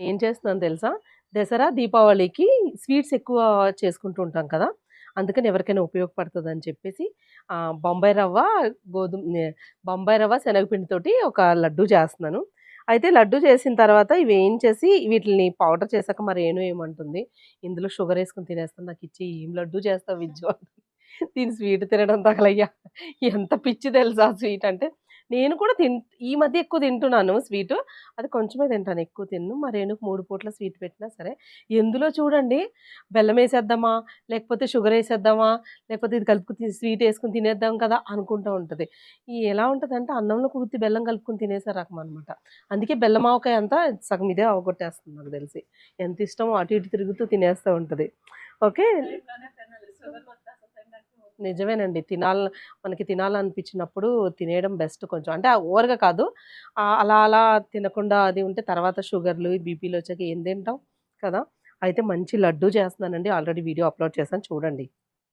ఏం చేస్తున్నానో తెలుసా? దసరా, దీపావళికి స్వీట్స్ ఎక్కువ చేసుకుంటూ ఉంటాం కదా! అందుకని ఎవరికైనా ఉపయోగపడతదని చెప్పేసి బొంబాయి రవ్వ, బొంబాయి రవ్వ, శనగపిండితోటి ఒక లడ్డూ చేస్తున్నాను. అయితే లడ్డూ చేసిన తర్వాత ఇవేయించేసి వీటిల్ని పౌడర్ చేశాక మా రేణు ఏమంటుంది, "ఇందులో షుగరేసుకొని తినేస్తాను నాకిచ్చేయి. ఏం లడ్డూ చేస్తావు విజ్జు" అంటుంది. దీని స్వీట్ తినడం తగలయ్యా. ఎంత పిచ్చి తెలుసా స్వీట్ అంటే. నేను కూడా ఈ మధ్య ఎక్కువ తింటున్నాను స్వీటు. అది కొంచెమే తింటాను. ఎక్కువ తినను. మా రేణుకి 3 పూట్ల స్వీట్ పెట్టినా సరే, ఎందులో చూడండి బెల్లమేసేద్దామా? లేకపోతే షుగరేసేద్దామా? లేకపోతే ఇది కలుపుకొని స్వీటేసుకొని తినేద్దాం కదా! అనుకుంటా ఉంటది. ఎలా ఉంటదంటే అన్నంలోకి ఉత్తి బెల్లం కలుపుకొని తినేసే రకం అనమాట. అందుకే బెల్లం ఆవకాయ అంతా సగం ఇదే అవగొట్టేస్తుంది నాకు తెలిసి. ఎంత ఇష్టమో అటు ఇటు తిరుగుతూ తినేస్తా ఉంటది. ఓకే. నిజమేనండి. మనకి తినాలనిపించినప్పుడు తినేయడం బెస్ట్ కొంచెం. అంటే ఓవర్‌గా కాదు. అలా అలా తినకుండా అది ఉంటే తర్వాత షుగర్‌లు, బీపీలొచ్చాక ఏం తింటాం కదా! అయితే మంచి లడ్డూ చేస్తున్నానండి. ఆల్రెడీ వీడియో అప్‌లోడ్ చేశాను చూడండి.